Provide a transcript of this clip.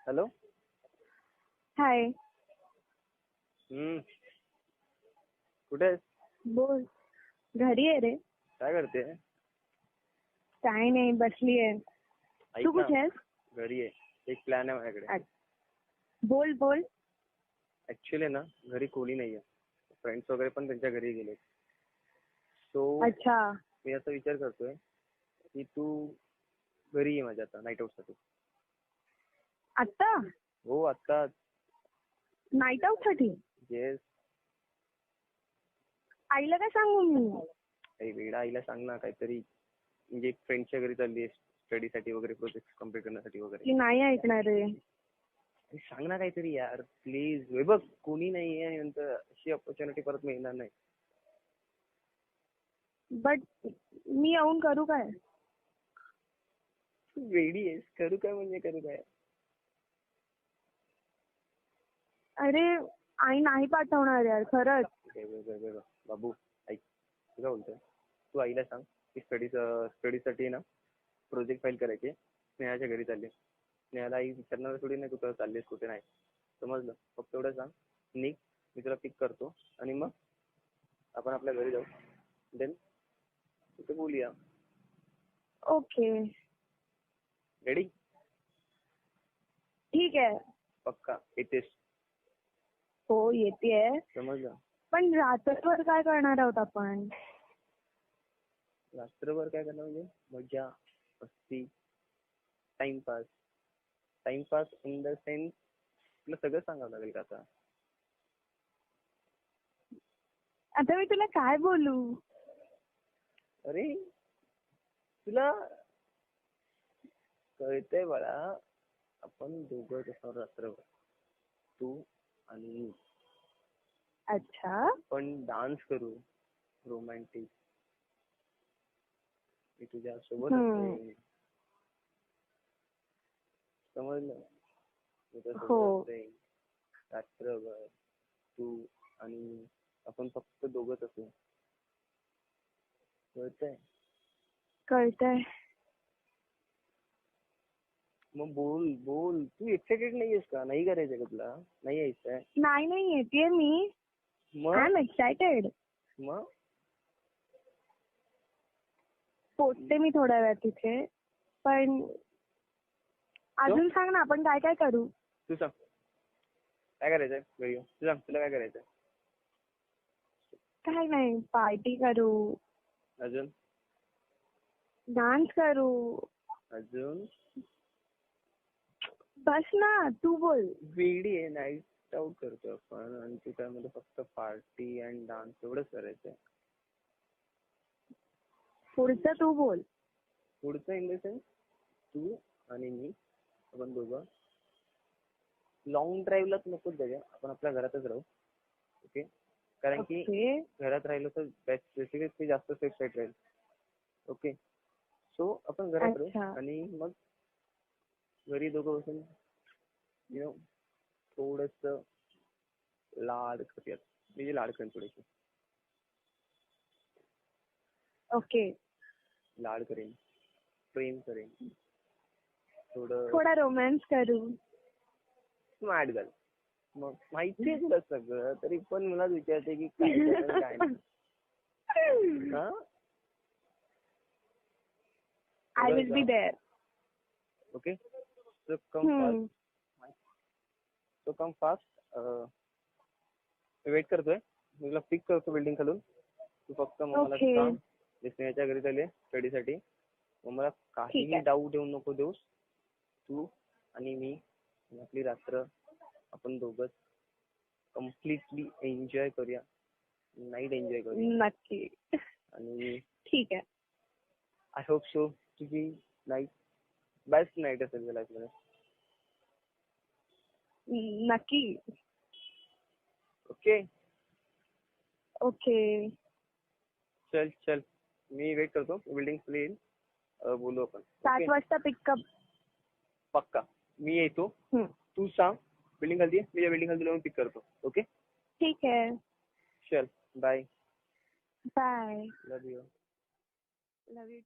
Hello. हाय. कुठे आहेस? बोल. घरी आहे रे. काय करते? काय नाही, बसली आहे. ऐक तू ना, कुठे आहेस? घरी आहे. एक प्लॅन आहे माझ्याकडे. बोल बोल. ऍक्च्युली ना, घरी कोणी नाहीये. फ्रेंड्स वगैरे पण त्यांच्या घरी गेले. सो अच्छा. मी असा विचार करतोय की तू घरी ये माझ्या आता नाईट आउट साठी. आत्ता हो, आता. नाईट आउट साठी? येस. आईला काय सांगू मी? काही वेळा आईला सांग ना काहीतरी. म्हणजे फ्रेंडच्या घरी चालली आहे स्टडीसाठी वगैरे, प्रोजेक्ट कम्प्लीट करण्यासाठी वगैरे. ती नाही ऐकणार रे. अरे सांग ना काहीतरी यार प्लीज. हे बघ, कोणी नाहीये आणि नंतर अशी ऑपॉर्च्युनिटी परत मिळणार नाही. बट मी येऊन करू काय? तू वेडी आहेस. करू काय म्हणजे करू काय? अरे आई नाही पाठवणार यार, खरंच. बाबू ऐक, तुला बोलतोय, तू आईला सांग की स्टडीसाठी ना प्रोजेक्ट फाईल करायचे. स्नेहाच्या घरी चालले. स्नेहाला आई विचारणार थोडी नाही कुठं चाललेस कुठे नाही. समजलं? फक्त एवढं सांग, निघ, मी तुला पिक करतो आणि मग आपण आपल्या घरी जाऊ. देन तिथे बोलूया. ओके. रेडी? ठीक आहे. पक्का येतेस? हो, येतेय. समजलं? पण रात्रभर काय करणार आहोत आपण? रात्रभर काय करणार म्हणजे मजा, मस्ती, timepass. Timepass in the sense तुला सगळं सांगावं लागेल का आता? आता मी तुला काय बोलू? अरे तुला कळतंय बाळा, आपण दोघं असणार रात्रभर, तू आणि मी. अच्छा. आपण डान्स करू रोमॅन्टिक. मी तुझ्या सोबत असेन. समजलं? मी तुझ्या सोबत असेन रात्रभर. तू आणि मी, आपण फक्त दोघंच असू. कळतंय? कळतंय. मग बोल बोल. तू एक्साइटेड नाहीयेस का? नाही करायचं का तुला? नाही यायचंय? नाही येतेय मी. I am excited. मग पोचते मी थोड्या वेळात तिथे. पण अजून सांग ना, आपण काय काय करू? तू सांग काय करायचंय घरी येऊन. तू सांग तुला काय करायचंय? काय नाही, पार्टी करू, अजून? डान्स करू. अजून? बस ना, तू बोल. वेडी आहे. नाईट आउट करतोय आपण आणि तू त्यामध्ये फक्त पार्टी अँड डान्स एवढंच करायचंय. पुढचं तू बोल. पुढचं इन द सेन्स तू आणि मी, आपण दोघं लॉंग ड्राईव्हलाच नकोच जाऊया. आपण आपल्या घरातच राहू. ओके? कारण की घरात राहिलो तर बेसिकली जास्त सेफ साईड राहील. ओके? सो आपण घरात राहू आणि मग घरी दोघं बसून थोडस लाड करूयात. म्हणजे लाड करेन थोडेसे. ओके. लाड करेन, प्रेम करेन, थोडा रोमॅन्स करू. Smart girl. मग माहिती आहे तुला सगळं, तरी पण मला विचारते की काय करायचं काय नाही. I will be there. Okay? So come fast. Wait करतोय. मी तुला पिक करतो बिल्डिंग खालून. तू फक्त मला सांग स्नेहाच्या घरी चालले स्टडीसाठी. मग मला काहीही डाऊट येऊ नको देऊस. तू आणि मी आपली रात्र आपण दोघंच कम्प्लिटली एन्जॉय करूया. नाईट एन्जॉय करूया. नक्की. आणि ठीक आहे. आय होप सो तुझी नाईट बेस्ट नाईट असेल तुझ्या लाईफमध्ये. नक्की. ओके? ओके. चल मी वेट करतो. बिल्डिंग खाली येईल. बोलू आपण. 7 वाजता पिकअप. पक्का. मी येतो. तू सांग बिल्डिंग खाली ये. मी या बिल्डिंग खाली येऊन पिक करतो. ओके? ठीक आहे. चल bye. Bye. Love you. Love you.